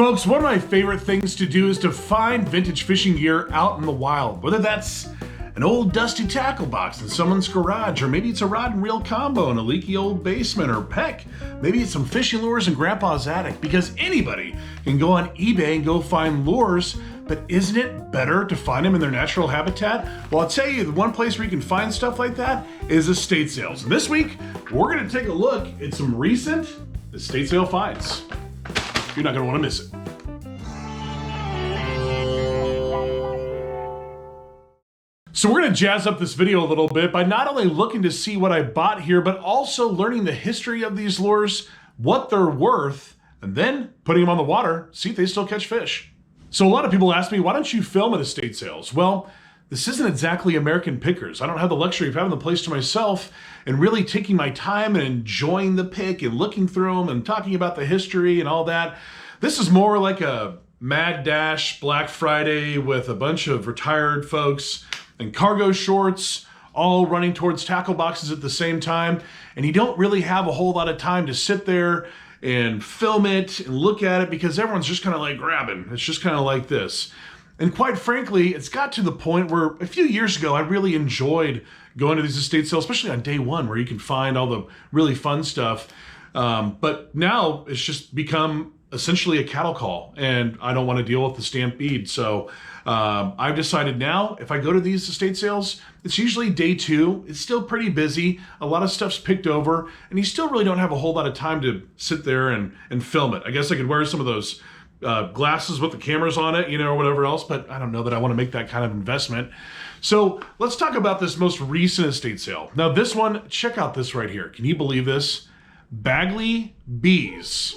Folks, one of my favorite things to do is to find vintage fishing gear out in the wild, whether that's an old dusty tackle box in someone's garage, or maybe it's a rod and reel combo in a leaky old basement, or heck, maybe it's some fishing lures in grandpa's attic, because anybody can go on eBay and go find lures, but isn't it better to find them in their natural habitat? Well, I'll tell you, the one place where you can find stuff like that is estate sales. And this week, we're gonna take a look at some recent estate sale finds. You're not gonna wanna miss it. So we're gonna jazz up this video a little bit by not only looking to see what I bought here, but also learning the history of these lures, what they're worth, and then putting them on the water, see if they still catch fish. So a lot of people ask me, why don't you film at estate sales? Well, this isn't exactly American Pickers. I don't have the luxury of having the place to myself and really taking my time and enjoying the pick and looking through them and talking about the history and all that. This is more like a Mad Dash Black Friday with a bunch of retired folks and cargo shorts all running towards tackle boxes at the same time. And you don't really have a whole lot of time to sit there and film it and look at it because everyone's just kind of like grabbing. It's just kind of like this. And quite frankly, it's got to the point where a few years ago, I really enjoyed going to these estate sales, especially on day one, where you can find all the really fun stuff. But now it's just become essentially a cattle call, and I don't want to deal with the stampede. So I've decided now, if I go to these estate sales, it's usually day two. It's still pretty busy. A lot of stuff's picked over, and you still really don't have a whole lot of time to sit there and film it. I guess I could wear some of those glasses with the cameras on it, or whatever else, but I don't know that I want to make that kind of investment. So let's talk about this most recent estate sale. Now this one, check out this right here. Can you believe this? Bagley Bees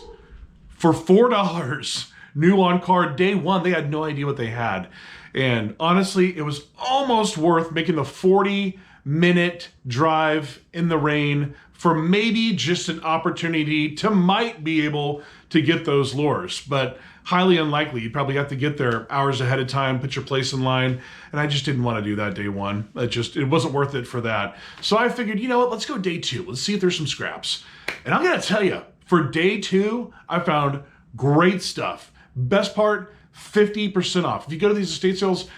for $4, new on card, day one. They had no idea what they had. And honestly, it was almost worth making the 40-minute drive in the rain for maybe just an opportunity to might be able to get those lures, but highly unlikely. You'd probably have to get there hours ahead of time, put your place in line, and I just didn't want to do that day one. It wasn't worth it for that. So I figured, you know what, let's go day two. Let's see if there's some scraps. And I'm gonna tell you, for day two, I found great stuff. Best part, 50% off. If you go to these estate sales,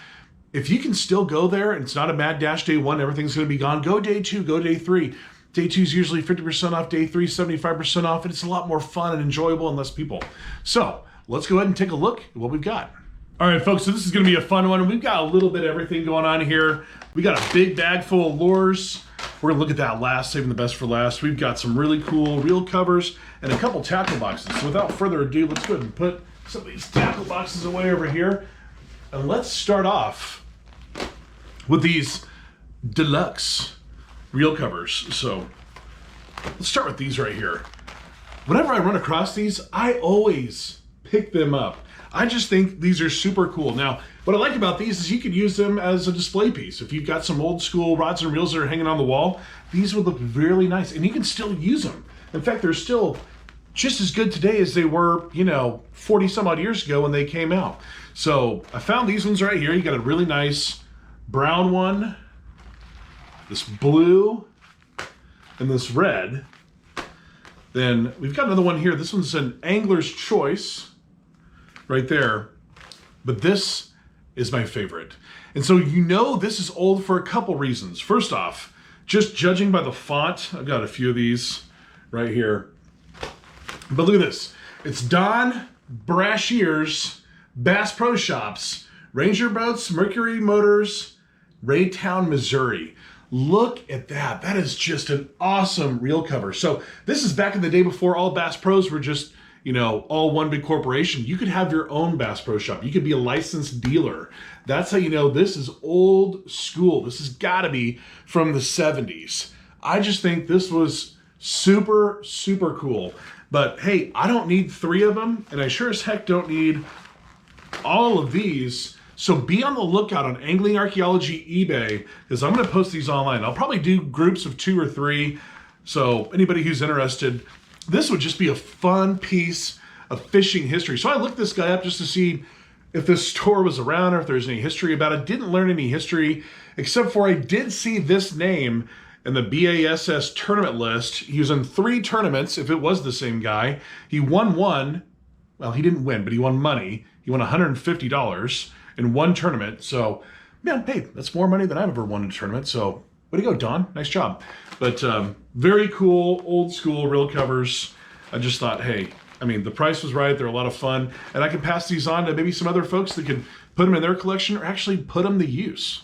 if you can still go there and it's not a mad dash day one, everything's gonna be gone, go day two, go day three. Day two is usually 50% off, day three, 75% off, and it's a lot more fun and enjoyable and less people. So let's go ahead and take a look at what we've got. All right, folks, so this is gonna be a fun one. We've got a little bit of everything going on here. We got a big bag full of lures. We're gonna look at that last, saving the best for last. We've got some really cool reel covers and a couple tackle boxes. So without further ado, let's go ahead and put some of these tackle boxes away over here. And let's start off with these deluxe reel covers. So let's start with these right here. Whenever I run across these, I always pick them up. I just think these are super cool. Now, what I like about these is you could use them as a display piece. If you've got some old school rods and reels that are hanging on the wall, these would look really nice, and you can still use them. In fact, they're still just as good today as they were, 40 some odd years ago when they came out. So I found these ones right here. You got a really nice brown one, this blue, and this red. Then we've got another one here. This one's an Angler's Choice right there. But this is my favorite. And so this is old for a couple reasons. First off, just judging by the font, I've got a few of these right here. But look at this. It's Don Brashier's Bass Pro Shops, Ranger Boats, Mercury Motors, Raytown, Missouri. Look at that. That is just an awesome reel cover. So this is back in the day before all Bass Pros were just, all one big corporation. You could have your own Bass Pro Shop. You could be a licensed dealer. That's how you know this is old school. This has got to be from the 70s. I just think this was super, super cool. But hey, I don't need 3 of them, and I sure as heck don't need all of these. So be on the lookout on Angling Archaeology eBay, because I'm going to post these online. I'll probably do groups of 2 or 3. So anybody who's interested, this would just be a fun piece of fishing history. So I looked this guy up just to see if this store was around or if there's any history about it. Didn't learn any history, except for I did see this name in the BASS tournament list. He was in 3 tournaments, if it was the same guy. He won 1, well, he didn't win, but he won money. He won $150 in one tournament. So, man, hey, that's more money than I've ever won in a tournament. So, way to go, Don. Nice job. But very cool, old school, real covers. I just thought, hey, I mean, the price was right. They're a lot of fun. And I can pass these on to maybe some other folks that could put them in their collection or actually put them to use.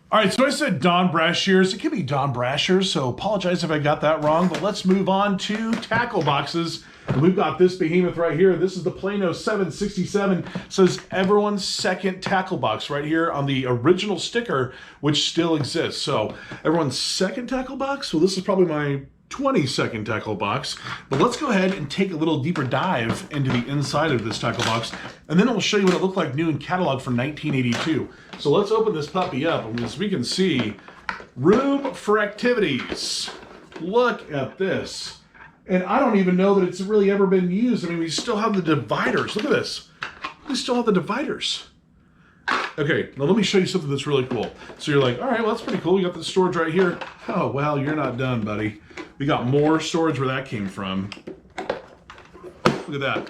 All right, so I said Don Brashears. It could be Don Brashears, so apologize if I got that wrong, but let's move on to tackle boxes. And we've got this behemoth right here. This is the Plano 767. It says everyone's second tackle box right here on the original sticker, which still exists. So everyone's second tackle box? Well, this is probably my 22nd tackle box. But let's go ahead and take a little deeper dive into the inside of this tackle box, and then I'll show you what it looked like new in catalog for 1982. So let's open this puppy up, and as we can see, room for activities. Look at this. And I don't even know that it's really ever been used. I mean, we still have the dividers. Look at this. We still have the dividers. Okay, now let me show you something that's really cool. So you're like, all right, well, that's pretty cool. We got the storage right here. Oh, well, you're not done, buddy. We got more storage where that came from. Look at that.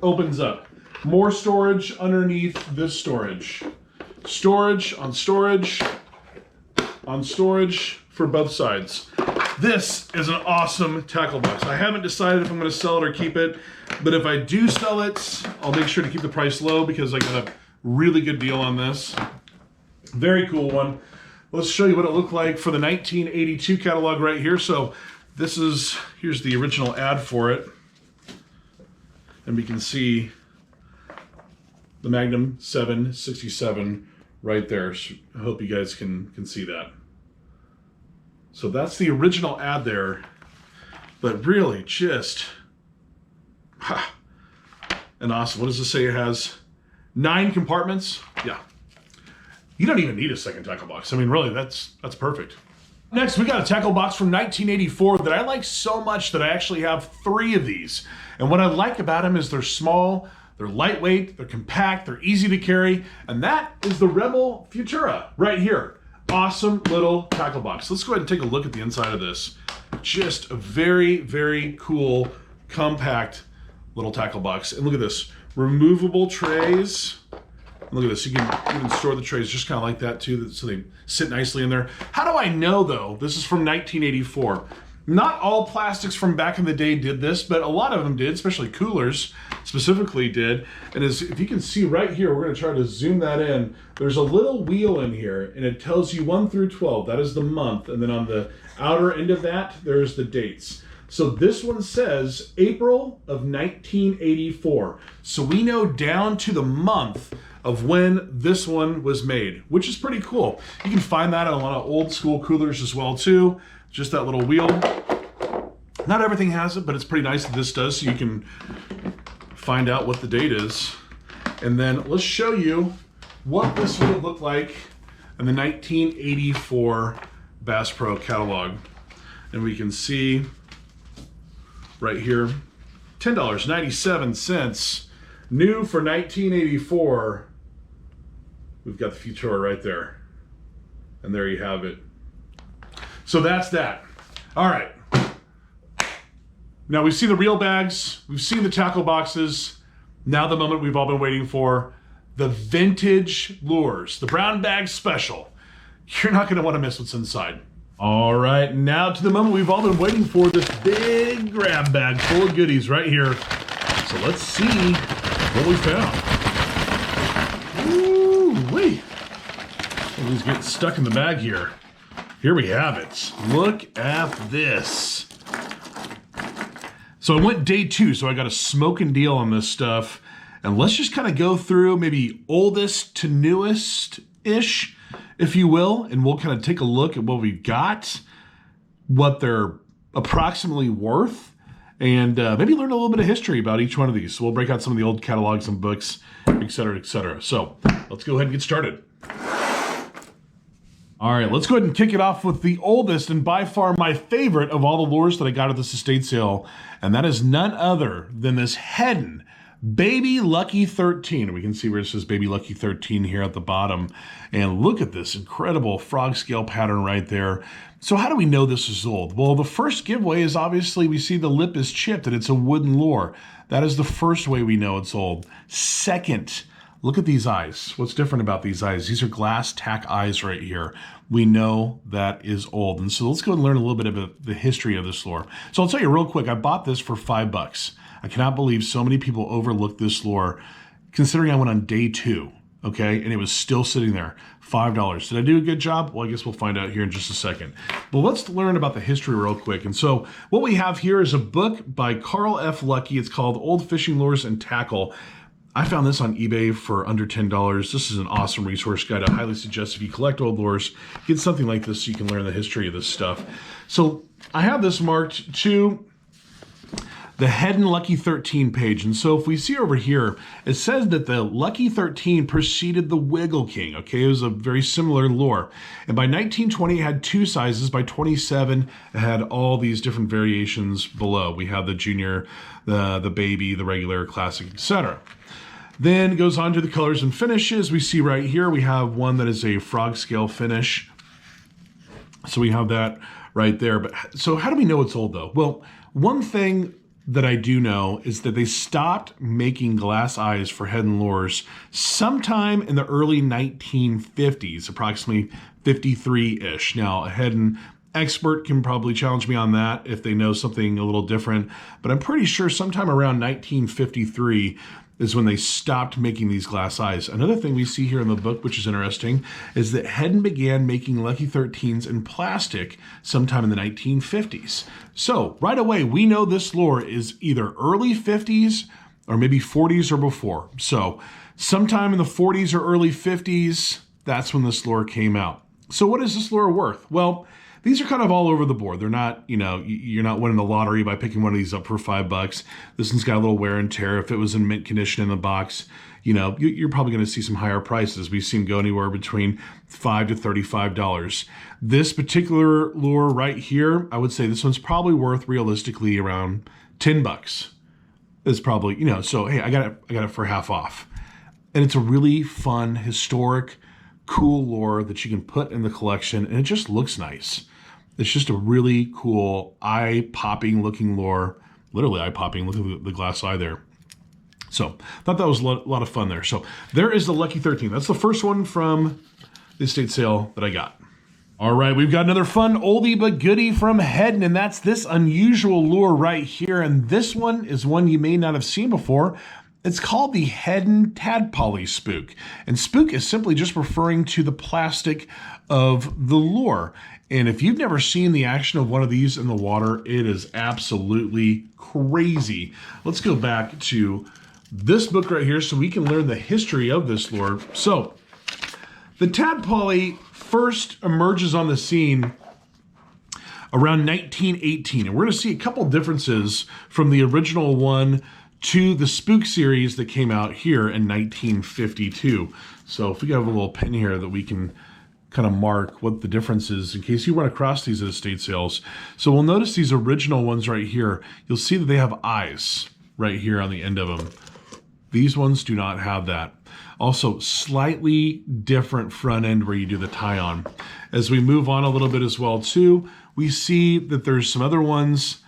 Opens up. More storage underneath this storage. Storage on storage on storage for both sides. This is an awesome tackle box. I haven't decided if I'm going to sell it or keep it, but if I do sell it, I'll make sure to keep the price low because I got a really good deal on this. Very cool one. Let's show you what it looked like for the 1982 catalog right here. So here's the original ad for it. And we can see the Magnum 767 right there. So I hope you guys can see that. So that's the original ad there, but really just, and awesome. What does this say it has? 9 compartments? Yeah. You don't even need a second tackle box. I mean, really, that's perfect. Next, we got a tackle box from 1984 that I like so much that I actually have 3 of these. And what I like about them is they're small, they're lightweight, they're compact, they're easy to carry, and that is the Rebel Futura right here. Awesome little tackle box. Let's go ahead and take a look at the inside of this. Just a very, very cool, compact little tackle box. And look at this, removable trays. Look at this, you can even store the trays just kind of like that too, so they sit nicely in there. How do I know though? This is from 1984. Not all plastics from back in the day did this, but a lot of them did, especially coolers specifically did. And if you can see right here, we're gonna try to zoom that in. There's a little wheel in here and it tells you 1 through 12, that is the month. And then on the outer end of that, there's the dates. So this one says April of 1984. So we know down to the month of when this one was made, which is pretty cool. You can find that on a lot of old school coolers as well too. Just that little wheel. Not everything has it, but it's pretty nice that this does, so you can find out what the date is. And then let's show you what this would look like in the 1984 Bass Pro catalog. And we can see right here, $10.97, new for 1984. We've got the Futura right there. And there you have it. So that's that. All right. Now we've seen the reel bags, we've seen the tackle boxes. Now the moment we've all been waiting for, the vintage lures, the brown bag special. You're not gonna wanna miss what's inside. All right, now to the moment we've all been waiting for, this big grab bag full of goodies right here. So let's see what we found. Ooh-wee. He's getting stuck in the bag here. Here we have it. Look at this. So I went day 2, so I got a smoking deal on this stuff. And let's just kind of go through maybe oldest to newest-ish, if you will. And we'll kind of take a look at what we've got, what they're approximately worth, and maybe learn a little bit of history about each one of these. So we'll break out some of the old catalogs and books, et cetera, et cetera. So let's go ahead and get started. All right, let's go ahead and kick it off with the oldest and by far my favorite of all the lures that I got at this estate sale, and that is none other than this Heddon Baby Lucky 13. We can see where it says Baby Lucky 13 here at the bottom. And look at this incredible frog scale pattern right there. So how do we know this is old? Well, the first giveaway is obviously we see the lip is chipped and it's a wooden lure. That is the first way we know it's old. Second, look at these eyes. What's different about these eyes? These are glass tack eyes right here. We know that is old. And so let's go and learn a little bit about the history of this lure. So I'll tell you real quick, I bought this for $5. I cannot believe so many people overlooked this lure, considering I went on day 2, okay? And it was still sitting there, $5. Did I do a good job? Well, I guess we'll find out here in just a second. But let's learn about the history real quick. And so what we have here is a book by Carl F. Lucky. It's called Old Fishing Lures and Tackle. I found this on eBay for under $10. This is an awesome resource guide. I highly suggest if you collect old lures, get something like this so you can learn the history of this stuff. So I have this marked to the Heddon Lucky 13 page. And so if we see over here, it says that the Lucky 13 preceded the Wiggle King. Okay, it was a very similar lure. And by 1920, it had 2 sizes. By 27, it had all these different variations below. We have the junior, the baby, the regular, classic, etc. Then it goes on to the colors and finishes. We see right here, we have one that is a frog scale finish. So we have that right there. But so how do we know it's old though? Well, one thing that I do know is that they stopped making glass eyes for Heddon lures sometime in the early 1950s, approximately 53-ish. Now, a Heddon expert can probably challenge me on that if they know something a little different, but I'm pretty sure sometime around 1953 is when they stopped making these glass eyes. Another thing we see here in the book, which is interesting, is that Heddon began making Lucky 13s in plastic sometime in the 1950s. So right away, we know this lure is either early 50s or maybe 40s or before. So sometime in the 40s or early 50s, that's when this lure came out. So what is this lure worth? Well, these are kind of all over the board. They're not, you're not winning the lottery by picking one of these up for $5. This one's got a little wear and tear. If it was in mint condition in the box, you're probably going to see some higher prices. We've seen go anywhere between $5 to $35. This particular lure right here, I would say this one's probably worth realistically around $10. It's probably, so hey, I got it for half off. And it's a really fun, historic, cool lure that you can put in the collection, and it just looks nice. It's just a really cool, eye-popping looking lure. Literally eye-popping. Look at the glass eye there. So, thought that was a lot of fun there. So, there is the Lucky 13. That's the first one from the estate sale that I got. All right, we've got another fun oldie but goodie from Heddon, and that's this unusual lure right here. And this one is one you may not have seen before. It's called the Heddon Tadpolly Spook. And spook is simply just referring to the plastic of the lure. And if you've never seen the action of one of these in the water, it is absolutely crazy. Let's go back to this book right here so we can learn the history of this lure. So, the tadpolly first emerges on the scene around 1918. And we're going to see a couple differences from the original one to the Spook series that came out here in 1952. So if we have a little pin here that we can kind of mark what the difference is in case you run across these at estate sales. So we'll notice these original ones right here. You'll see that they have eyes right here on the end of them. These ones do not have that. Also, slightly different front end where you do the tie on. As we move on a little bit as well too, we see that there's some other ones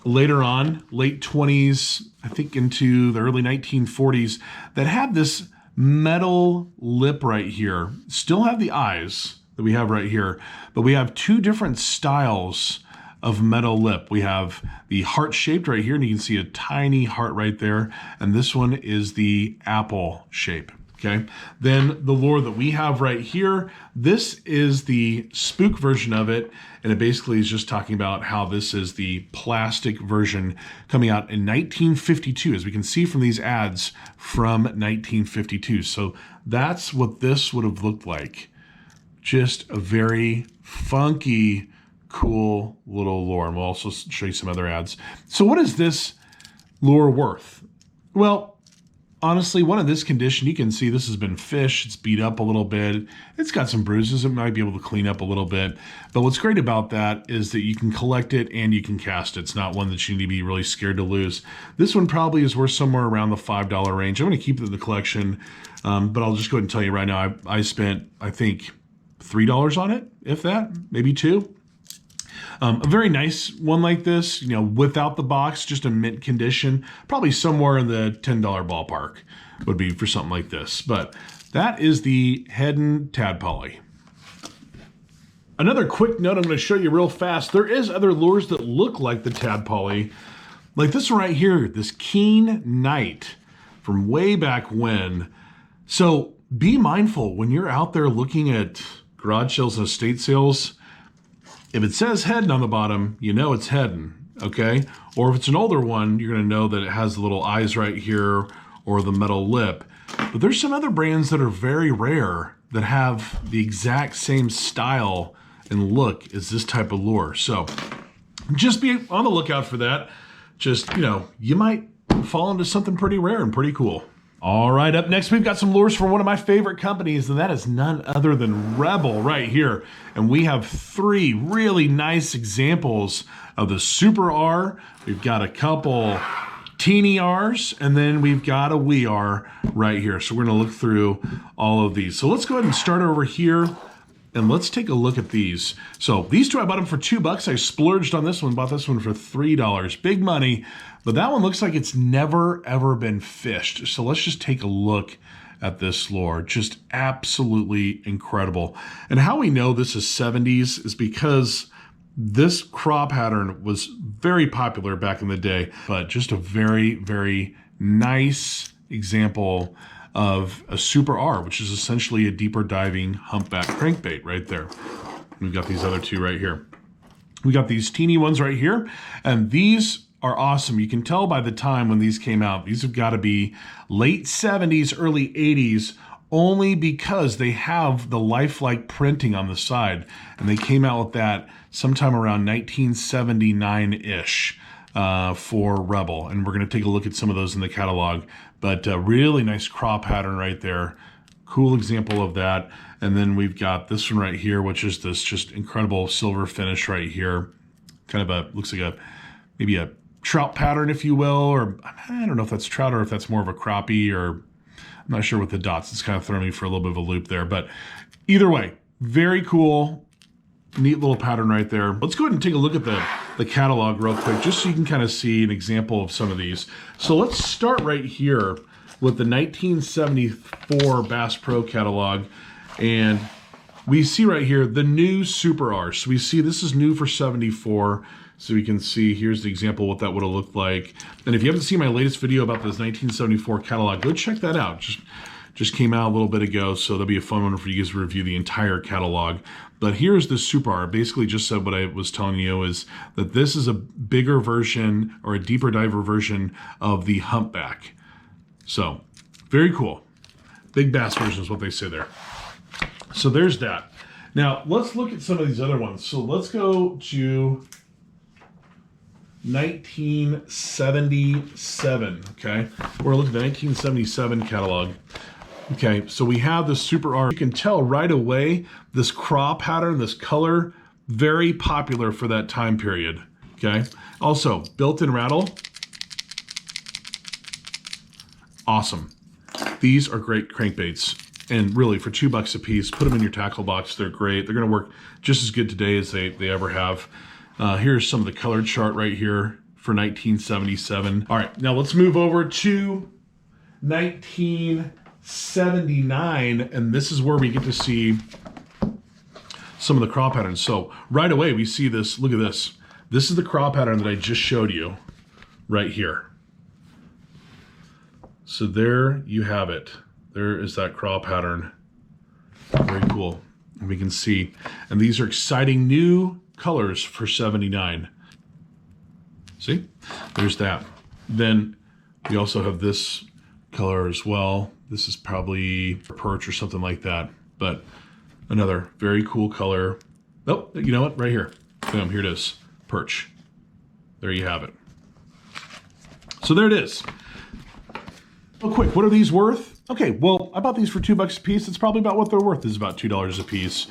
later on, late 20s, I think into the early 1940s, that have this metal lip right here. Still have the eyes that we have right here, but we have 2 different styles of metal lip. We have the heart-shaped right here, and you can see a tiny heart right there, and this one is the apple shape. Okay, then the lure that we have right here, this is the Spook version of it, and it basically is just talking about how this is the plastic version coming out in 1952, as we can see from these ads from 1952. So that's what this would have looked like. Just a very funky, cool little lure, and we'll also show you some other ads. So what is this lure worth? Well, honestly, one in this condition, you can see this has been fished. It's beat up a little bit. It's got some bruises. It might be able to clean up a little bit. But what's great about that is that you can collect it and you can cast it. It's not one that you need to be really scared to lose. This one probably is worth somewhere around the $5 range. I'm going to keep it in the collection, but I'll just go ahead and tell you right now, I spent, I think, $3 on it, if that, maybe $2. A very nice one like this, you know, without the box, just a mint condition, probably somewhere in the $10 ballpark would be for something like this. But that is the Heddon Tadpolly. Another quick note I'm going to show you real fast. There is other lures that look like the Tadpolly, like this one right here, this Keen Knight from way back when. So be mindful when you're out there looking at garage sales and estate sales. If it says Heddon on the bottom, you know it's Heddon, okay? Or if it's an older one, you're gonna know that it has the little eyes right here or the metal lip. But there's some other brands that are very rare that have the exact same style and look as this type of lure. So just be on the lookout for that. Just, you know, you might fall into something pretty rare and pretty cool. All right, up next, we've got some lures from one of my favorite companies, and that is none other than Rebel right here. And we have 3 really nice examples of the Super R. We've got a couple teeny R's, and then we've got a wee R right here. So we're gonna look through all of these. So let's go ahead and start over here, and let's take a look at these. So these 2, I bought them for $2. I splurged on this one, bought this one for $3. Big money. But that one looks like it's never, ever been fished. So let's just take a look at this lure. Just absolutely incredible. And how we know this is 70s is because this craw pattern was very popular back in the day, but just a very, very nice example of a Super R, which is essentially a deeper diving humpback crankbait right there. We've got these other 2 right here. We got these teeny ones right here, and these are awesome. You can tell by the time when these came out, these have got to be late 70s, early 80s, only because they have the lifelike printing on the side. And they came out with that sometime around 1979-ish for Rebel. And we're going to take a look at some of those in the catalog. But really nice craw pattern right there. Cool example of that. And then we've got this one right here, which is this just incredible silver finish right here. Kind of a, looks like maybe a trout pattern, if you will, or I don't know if that's trout or if that's more of a crappie, or I'm not sure with the dots. It's kind of throwing me for a little bit of a loop there, but either way, very cool, neat little pattern right there. Let's go ahead and take a look at the catalog real quick, just so you can kind of see an example of some of these. So let's start right here with the 1974 Bass Pro catalog, and we see right here the new Super R. So we see this is new for 74. So we can see, here's the example of what that would have looked like. And if you haven't seen my latest video about this 1974 catalog, go check that out. Just came out a little bit ago, so that'll be a fun one for you guys to review the entire catalog. But here's the Super R. Basically just said what I was telling you is that this is a bigger version or a deeper diver version of the humpback. So very cool. Big bass version is what they say there. So there's that. Now let's look at some of these other ones. So let's go to 1977, okay? We're looking at the 1977 catalog. Okay, so we have the Super R. You can tell right away, this craw pattern, this color, very popular for that time period, okay? Also, built-in rattle, awesome. These are great crankbaits. And really, for $2 a piece, put them in your tackle box. They're great. They're gonna work just as good today as they ever have. Here's some of the colored chart right here for 1977. All right, now let's move over to 1979, and this is where we get to see some of the craw patterns. So right away, we see this, look at this. This is the craw pattern that I just showed you right here. So there you have it. There is that craw pattern. Very cool. And we can see, and these are exciting new colors for 79. See, there's that. Then we also have this color as well. This is probably perch or something like that, but another very cool color. Oh, you know what? Right here. Boom, here it is. Perch. There you have it. So there it is. Real quick, what are these worth? Okay, well, I bought these for $2 a piece. It's probably about what they're worth, is about $2 a piece.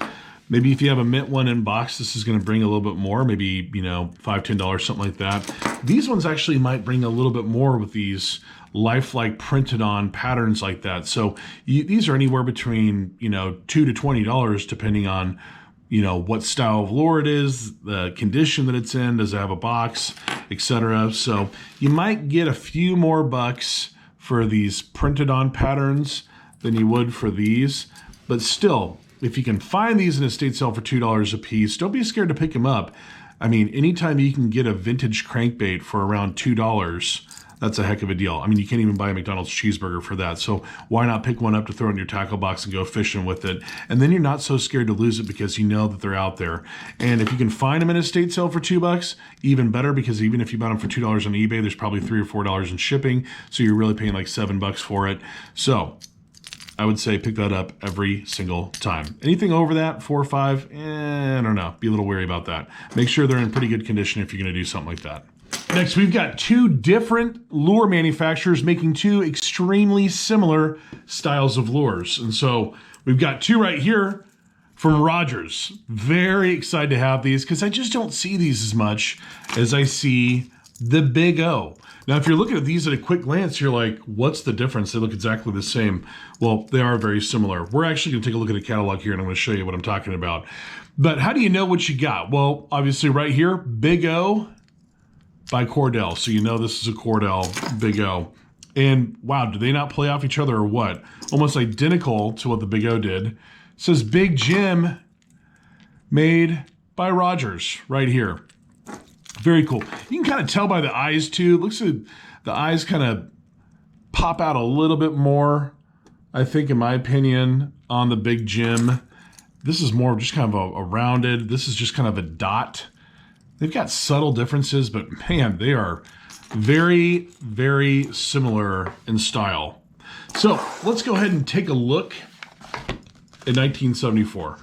Maybe if you have a mint one in box, this is gonna bring a little bit more, maybe, you know, $5, $10, something like that. These ones actually might bring a little bit more with these lifelike printed on patterns like that. So these are anywhere between, you know, $2 to $20, depending on, you know, what style of lure it is, the condition that it's in, does it have a box, etc. So you might get a few more bucks for these printed on patterns than you would for these, but still, if you can find these in a state sale for $2 a piece, don't be scared to pick them up. I mean, anytime you can get a vintage crankbait for around $2, that's a heck of a deal. I mean, you can't even buy a McDonald's cheeseburger for that. So why not pick one up to throw in your tackle box and go fishing with it? And then you're not so scared to lose it because you know that they're out there. And if you can find them in a state sale for $2, even better, because even if you bought them for $2 on eBay, there's probably $3 or $4 in shipping. So you're really paying like $7 for it. So I would say pick that up every single time. Anything over that, 4 or 5, I don't know. Be a little wary about that. Make sure they're in pretty good condition if you're gonna do something like that. Next, we've got two different lure manufacturers making two extremely similar styles of lures. And so we've got two right here from Rogers. Very excited to have these because I just don't see these as much as I see the Big O. Now, if you're looking at these at a quick glance, you're like, what's the difference? They look exactly the same. Well, they are very similar. We're actually gonna take a look at a catalog here and I'm gonna show you what I'm talking about. But how do you know what you got? Well, obviously right here, Big O by Cordell. So you know this is a Cordell Big O. And wow, do they not play off each other or what? Almost identical to what the Big O did. It says Big Jim made by Rogers right here. Very cool. You can kind of tell by the eyes too. It looks like the eyes kind of pop out a little bit more, I think, in my opinion, on the Big Jim. This is more just kind of a rounded, this is just kind of a dot. They've got subtle differences, but man, they are very, very similar in style. So let's go ahead and take a look at 1974.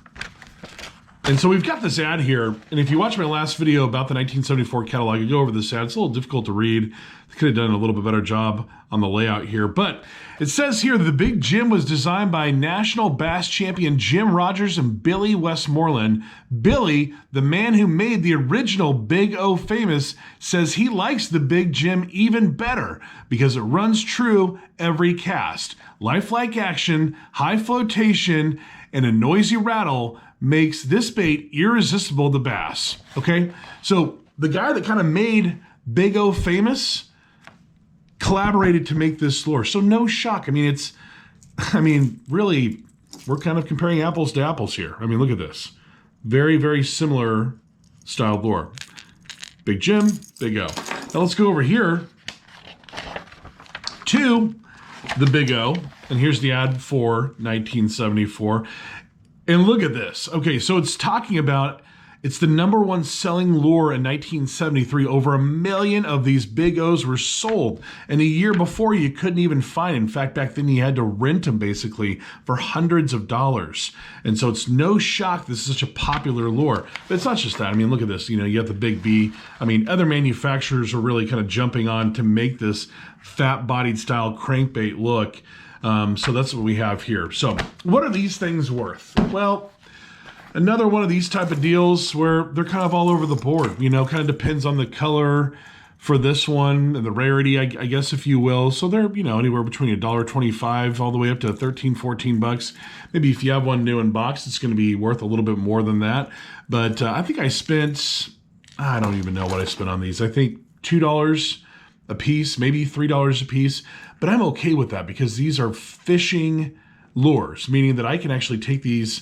And so we've got this ad here, and if you watch my last video about the 1974 catalog, you go over this ad. It's a little difficult to read. I could have done a little bit better job on the layout here, but it says here that the Big Jim was designed by national bass champion Jim Rogers and Billy Westmoreland. Billy, the man who made the original Big O famous, says he likes the Big Jim even better because it runs true every cast. Lifelike action, high flotation, and a noisy rattle makes this bait irresistible to bass. Okay, so the guy that kind of made Big O famous collaborated to make this lure. So no shock. I mean, really, we're kind of comparing apples to apples here. I mean, look at this. Very, very similar style lure. Big Jim, Big O. Now let's go over here to the Big O. And here's the ad for 1974. And look at this. Okay, so it's talking about, it's the #1 selling lure in 1973. Over 1 million of these Big O's were sold. And a year before, you couldn't even find it. In fact, back then you had to rent them basically for hundreds of dollars. And so it's no shock this is such a popular lure. But it's not just that. I mean, look at this. You know, you have the Big B. I mean, other manufacturers are really kind of jumping on to make this fat-bodied style crankbait look. So that's what we have here. So what are these things worth? Well, another one of these type of deals where they're kind of all over the board, you know, kind of depends on the color for this one and the rarity, I guess, if you will. So they're, you know, anywhere between $1.25 all the way up to 13, 14 bucks. Maybe if you have one new in box, it's going to be worth a little bit more than that. But I think I spent, I don't even know what I spent on these. I think $2 a piece, maybe $3 a piece. But I'm okay with that because these are fishing lures, meaning that I can actually take these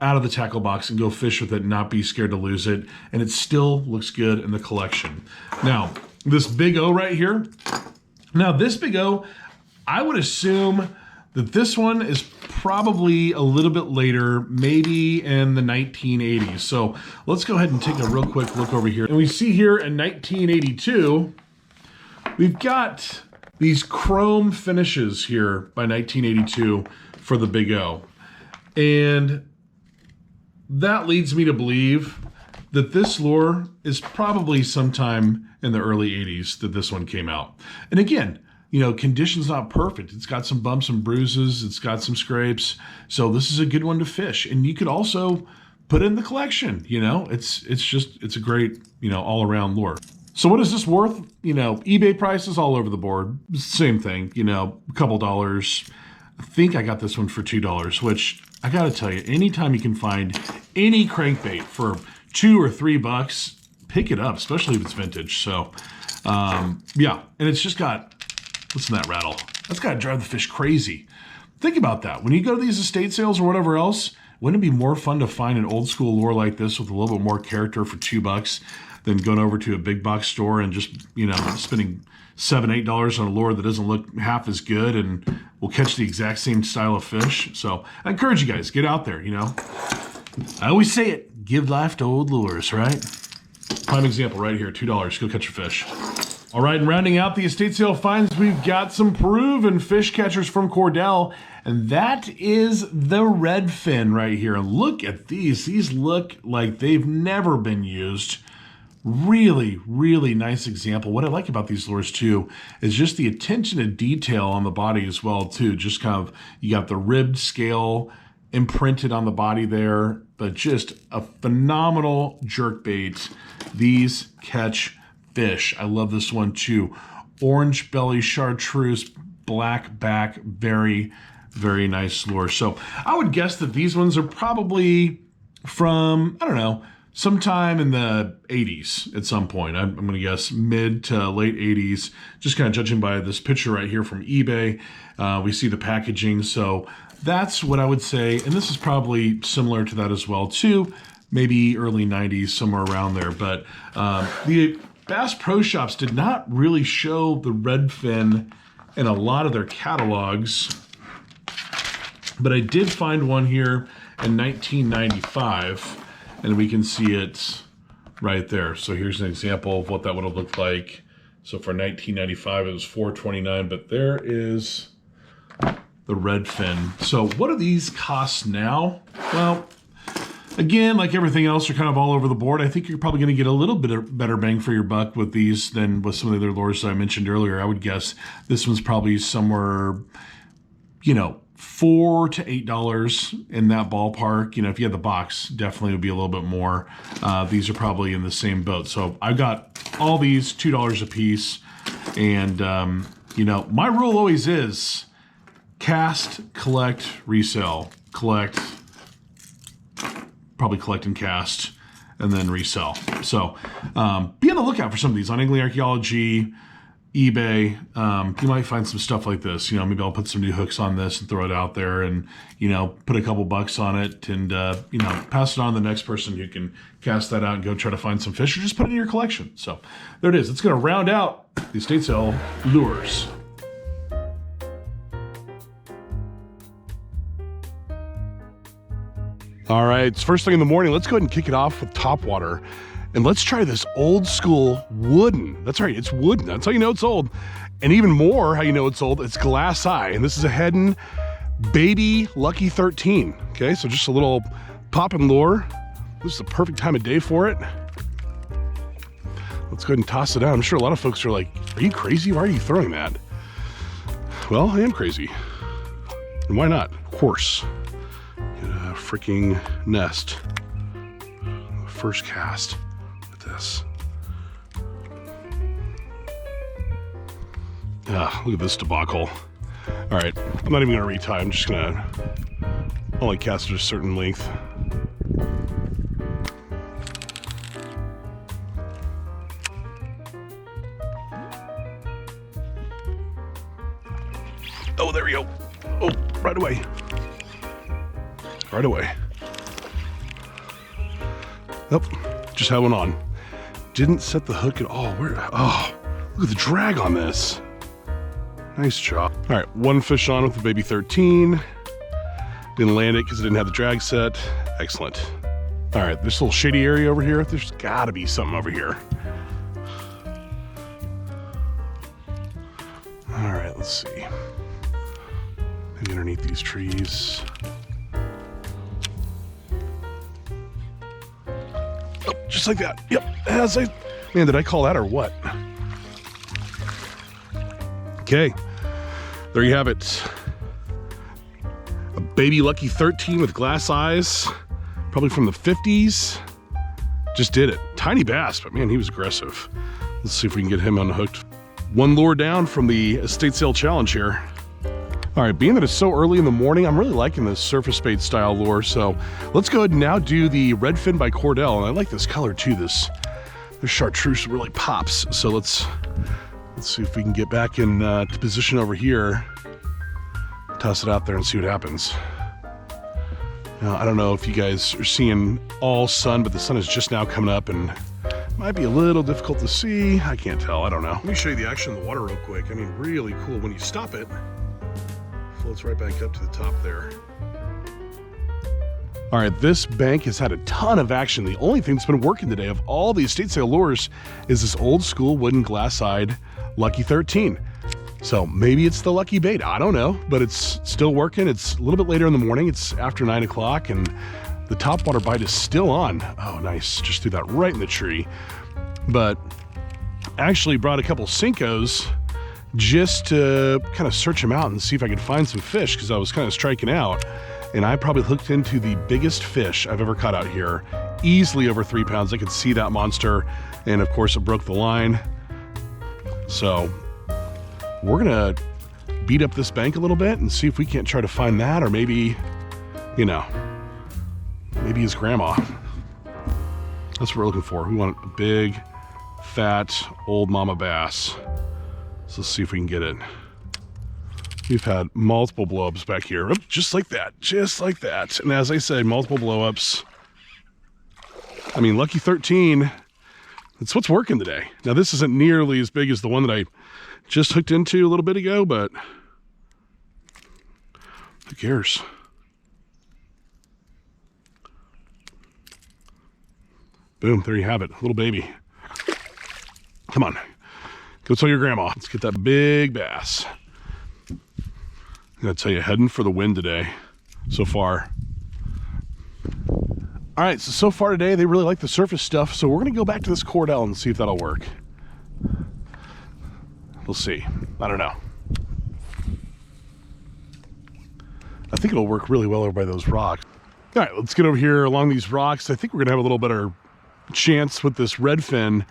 out of the tackle box and go fish with it and not be scared to lose it. And it still looks good in the collection. Now, this Big O right here. Now, this Big O, I would assume that this one is probably a little bit later, maybe in the 1980s. So let's go ahead and take a real quick look over here. And we see here in 1982, we've got these chrome finishes here by 1982 for the Big O. And that leads me to believe that this lure is probably sometime in the early 80s that this one came out. And again, you know, condition's not perfect. It's got some bumps and bruises. It's got some scrapes. So this is a good one to fish. And you could also put it in the collection. You know, it's a great, you know, all around lure. So what is this worth? You know, eBay prices all over the board. Same thing, you know, a couple dollars. I think I got this one for $2, which I gotta tell you, anytime you can find any crankbait for $2 or $3, pick it up, especially if it's vintage. So, yeah, and it's just got, listen to that rattle. That's gotta drive the fish crazy. Think about that. When you go to these estate sales or whatever else, wouldn't it be more fun to find an old school lure like this with a little bit more character for $2 than going over to a big box store and just, you know, spending $7, $8 on a lure that doesn't look half as good and will catch the exact same style of fish? So I encourage you guys, get out there, you know. I always say it, give life to old lures, right? Prime example right here, $2, go catch a fish. All right, and rounding out the estate sale finds, we've got some proven fish catchers from Cordell, and that is the redfin right here. And look at these. These look like they've never been used. Really, really nice example. What I like about these lures too is just the attention to detail on the body as well too. Just kind of, you got the ribbed scale imprinted on the body there, but just a phenomenal jerk bait. These catch fish. I love this one too. Orange belly chartreuse, black back, very, very nice lure. So I would guess that these ones are probably from, I don't know, sometime in the 80s at some point. I'm going to guess mid to late 80s, just kind of judging by this picture right here from eBay. We see the packaging. So that's what I would say. And this is probably similar to that as well too. Maybe early 90s, somewhere around there. But the Bass Pro Shops did not really show the redfin in a lot of their catalogs. But I did find one here in 1995. And we can see it right there. So here's an example of what that would have looked like. So for 1995, it was $4.29, but there is the redfin. So what do these cost now? Well, again, like everything else, they're kind of all over the board. I think you're probably going to get a little bit of better bang for your buck with these than with some of the other lures that I mentioned earlier. I would guess this one's probably somewhere, you know, $4 to $8 in that ballpark. You know, if you had the box, definitely would be a little bit more. These are probably in the same boat. So I've got all these $2 a piece. And, you know, my rule always is cast, collect, resell. Collect, probably collect and cast, and then resell. So be on the lookout for some of these on Angling Archaeology, eBay. You might find some stuff like this. You know, maybe I'll put some new hooks on this and throw it out there and, you know, put a couple bucks on it and, you know, pass it on to the next person who can cast that out and go try to find some fish or just put it in your collection. So there it is. It's going to round out the estate sale lures. All right, it's first thing in the morning. Let's go ahead and kick it off with topwater. And let's try this old school wooden. That's right, it's wooden. That's how you know it's old. And even more how you know it's old, it's glass eye. And this is a Heddon Baby Lucky 13. Okay, so just a little pop and lure. This is the perfect time of day for it. Let's go ahead and toss it out. I'm sure a lot of folks are like, are you crazy? Why are you throwing that? Well, I am crazy. And why not? Of course. Get a freaking nest. First cast. This. Look at this debacle. All right, I'm not even gonna retie. I'm just gonna only cast at a certain length. Oh, there we go. Oh, right away. Right away. Nope, just had one on. Didn't set the hook at all. Oh, look at the drag on this. Nice job. All right, one fish on with the baby 13. Didn't land it because it didn't have the drag set. Excellent. All right, this little shady area over here, there's gotta be something over here. All right, let's see. Maybe underneath these trees. Oh, just like that. Yep. Man, did I call that or what? Okay. There you have it. A baby Lucky 13 with glass eyes, probably from the 50s. Just did it. Tiny bass, but man, he was aggressive. Let's see if we can get him unhooked. One lure down from the estate sale challenge here. All right, being that it's so early in the morning, I'm really liking this surface bait style lure. So let's go ahead and now do the redfin by Cordell. And I like this color too. This chartreuse really pops. So let's see if we can get back in to position over here. Toss it out there and see what happens. Now, I don't know if you guys are seeing all sun, but the sun is just now coming up and might be a little difficult to see. I can't tell, I don't know. Let me show you the action in the water real quick. I mean, really cool. When you stop it, it floats right back up to the top there. All right, this bank has had a ton of action. The only thing that's been working today of all the estate sale lures is this old school wooden glass-eyed Lucky 13. So maybe it's the lucky bait, I don't know, but it's still working. It's a little bit later in the morning. It's after 9 o'clock and the topwater bite is still on. Oh, nice, just threw that right in the tree. But actually brought a couple Cincos just to kind of search them out and see if I could find some fish because I was kind of striking out. And I probably hooked into the biggest fish I've ever caught out here, easily over 3 pounds. I could see that monster. And of course it broke the line. So we're gonna beat up this bank a little bit and see if we can't try to find that, or maybe, you know, maybe his grandma. That's what we're looking for. We want a big, fat, old mama bass. So let's see if we can get it. We've had multiple blow-ups back here. Oop, just like that, just like that. And as I said, multiple blow-ups. I mean, Lucky 13, that's what's working today. Now this isn't nearly as big as the one that I just hooked into a little bit ago, but who cares? Boom, there you have it, little baby. Come on, go tell your grandma. Let's get that big bass. I'm gonna tell you, heading for the win today, so far. All right, so far today, they really like the surface stuff, so we're gonna go back to this Cordell and see if that'll work. We'll see. I don't know. I think it'll work really well over by those rocks. All right, let's get over here along these rocks. I think we're gonna have a little better chance with this redfin,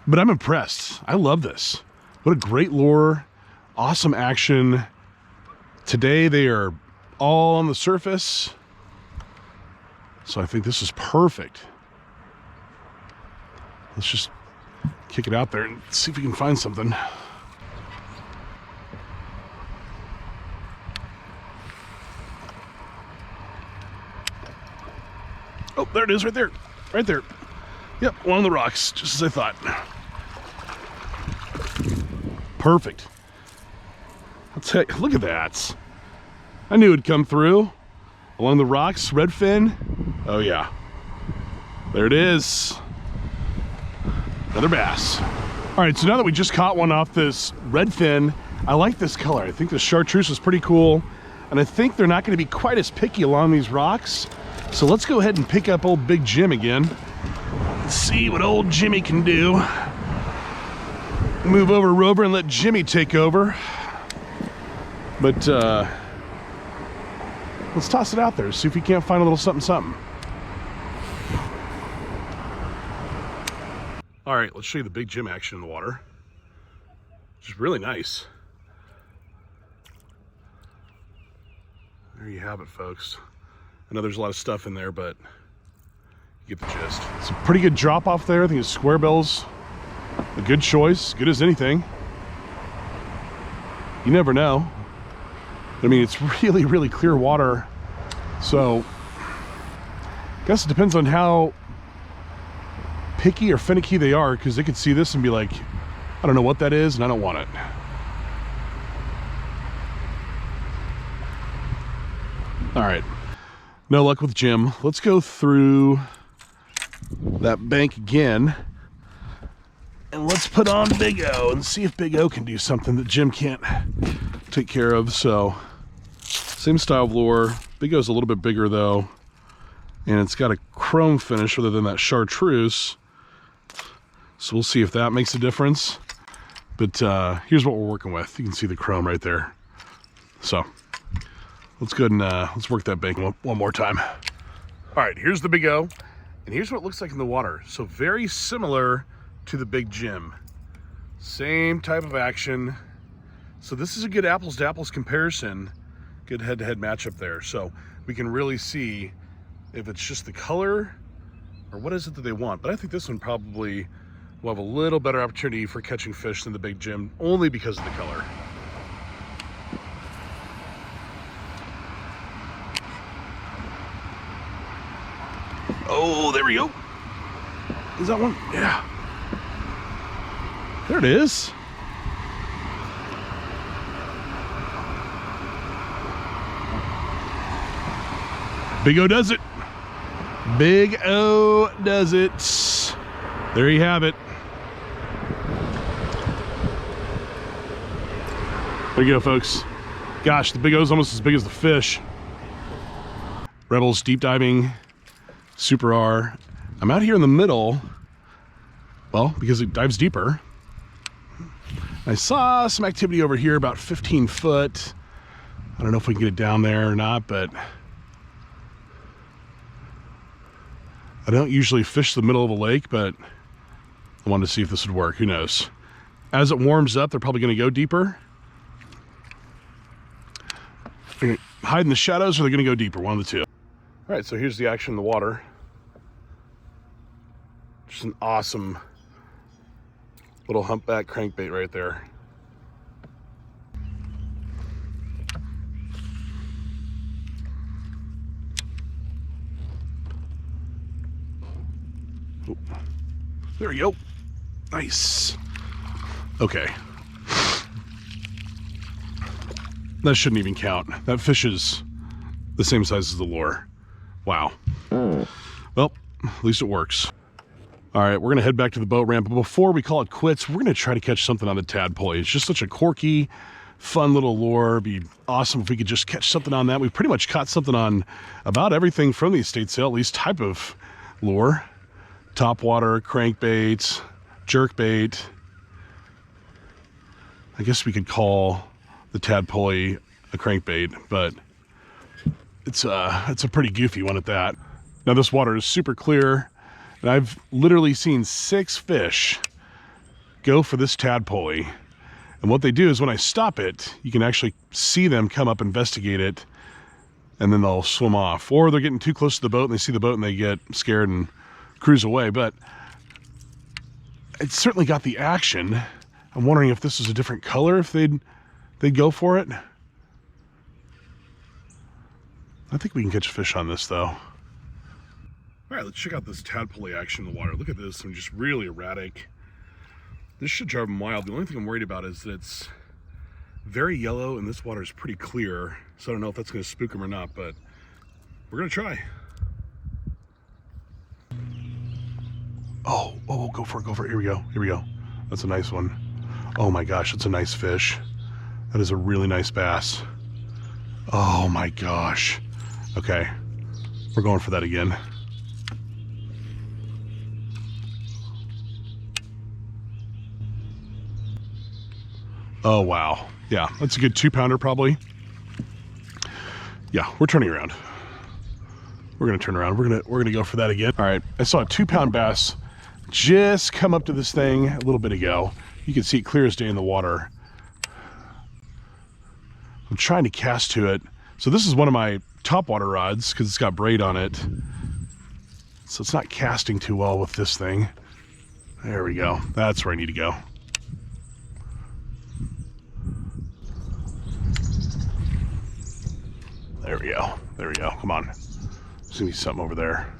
but I'm impressed. I love this. What a great lure. Awesome action. Today they are all on the surface. So I think this is perfect. Let's just kick it out there and see if we can find something. Oh, there it is, right there. Right there. Yep, along the rocks, just as I thought. Perfect. I'll tell you, look at that. I knew it'd come through. Along the rocks, redfin. Oh yeah. There it is. Another bass. All right, so now that we just caught one off this redfin, I like this color. I think the chartreuse is pretty cool. And I think they're not gonna be quite as picky along these rocks. So let's go ahead and pick up old Big Jim again. Let's see what old Jimmy can do. Move over Rover and let Jimmy take over. But let's toss it out there, see if we can't find a little something something. All right, let's show you the Big Jim action in the water. Which is really nice. There you have it, folks. I know there's a lot of stuff in there, but you get the gist. It's a pretty good drop off there. I think it's square bills. A good choice, good as anything. You never know. I mean, it's really, really clear water. So, I guess it depends on how picky or finicky they are, because they could see this and be like, I don't know what that is and I don't want it. All right, no luck with Jim. Let's go through that bank again and let's put on Big O and see if Big O can do something that Jim can't take care of. So same style of lure. Big O's a little bit bigger though, and it's got a chrome finish rather than that chartreuse. So we'll see if that makes a difference. But here's what we're working with. You can see the chrome right there. So let's go ahead and let's work that bank one more time. All right, here's the Big O, and here's what it looks like in the water. So very similar to the Big Jim. Same type of action. So this is a good apples to apples comparison, good head-to-head matchup there. So we can really see if it's just the color or what is it that they want. But I think this one probably will have a little better opportunity for catching fish than the Big Jim, only because of the color. Oh, there we go. Is that one? Yeah. There it is. Big O does it. Big O does it. There you have it. There you go, folks. Gosh, the Big O's almost as big as the fish. Rebels deep diving, Super R. I'm out here in the middle, well, because it dives deeper. I saw some activity over here about 15 foot. I don't know if we can get it down there or not, but I don't usually fish the middle of a lake, but I wanted to see if this would work. Who knows? As it warms up, they're probably going to go deeper. They're going to hide in the shadows, or they're going to go deeper, one of the two. All right, so here's the action in the water. Just an awesome little humpback crankbait right there. Oh, there we go. Nice. Okay. That shouldn't even count. That fish is the same size as the lure. Wow. Well, at least it works. All right, we're gonna head back to the boat ramp, but before we call it quits, we're gonna try to catch something on the tadpole. It's just such a quirky, fun little lure. It'd be awesome if we could just catch something on that. We've pretty much caught something on about everything from the estate sale, at least type of lure. Topwater, crankbait, jerkbait. I guess we could call the tadpole a crankbait, but it's a pretty goofy one at that. Now this water is super clear, and I've literally seen 6 fish go for this tadpole. And what they do is when I stop it, you can actually see them come up, investigate it, and then they'll swim off. Or they're getting too close to the boat and they see the boat and they get scared and cruise away. But it's certainly got the action. I'm wondering if this was a different color, if they'd go for it. I think we can catch a fish on this though. All right, let's check out this tadpole action in the water. Look at this, I'm just really erratic. This should drive them wild. The only thing I'm worried about is that it's very yellow and this water is pretty clear. So I don't know if that's gonna spook them or not, but we're gonna try. Oh, go for it, here we go. That's a nice one. Oh my gosh, that's a nice fish. That is a really nice bass. Oh my gosh. Okay, we're going for that again. Oh wow, yeah, that's a good 2-pounder probably. Yeah, we're turning around. We're gonna turn around. We're gonna go for that again. All right, I saw a 2-pound bass just come up to this thing a little bit ago. You can see it clear as day in the water. I'm trying to cast to it. So this is one of my topwater rods because it's got braid on it. So it's not casting too well with this thing. There we go. That's where I need to go. There we go. There we go. Come on. There's gonna be something over there.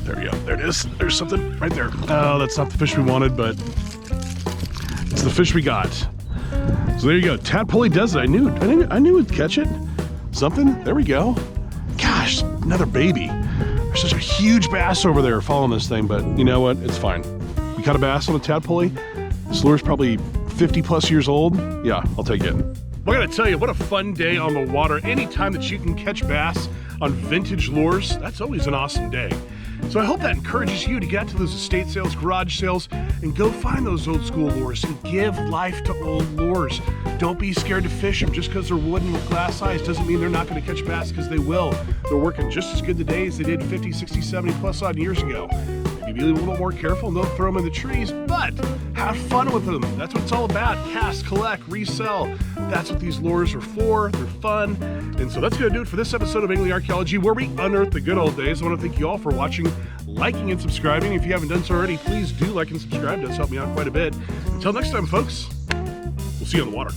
There we go. There it is. There's something right there. Oh, that's not the fish we wanted, but it's the fish we got. So there you go. Tadpole does it. I knew it'd catch it. Something. There we go. Gosh, another baby. There's such a huge bass over there following this thing, but you know what? It's fine. We caught a bass on a tadpole. This lure's probably 50 plus years old. Yeah, I'll take it. I gotta tell you, what a fun day on the water. Anytime that you can catch bass on vintage lures, that's always an awesome day. So I hope that encourages you to get out to those estate sales, garage sales, and go find those old school lures and give life to old lures. Don't be scared to fish them. Just because they're wooden with glass eyes doesn't mean they're not going to catch bass, because they will. They're working just as good today as they did 50, 60, 70 plus odd years ago. Maybe be a little more careful and don't throw them in the trees, but have fun with them. That's what it's all about. Cast, collect, resell. That's what these lures are for. They're fun. And so that's going to do it for this episode of Angling Archaeology, where we unearth the good old days. I want to thank you all for watching, liking, and subscribing. If you haven't done so already, please do like and subscribe. It does help me out quite a bit. Until next time, folks, we'll see you on the water.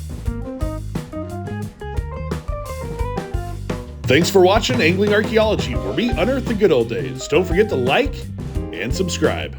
Thanks for watching Angling Archaeology, where we unearth the good old days. Don't forget to like and subscribe.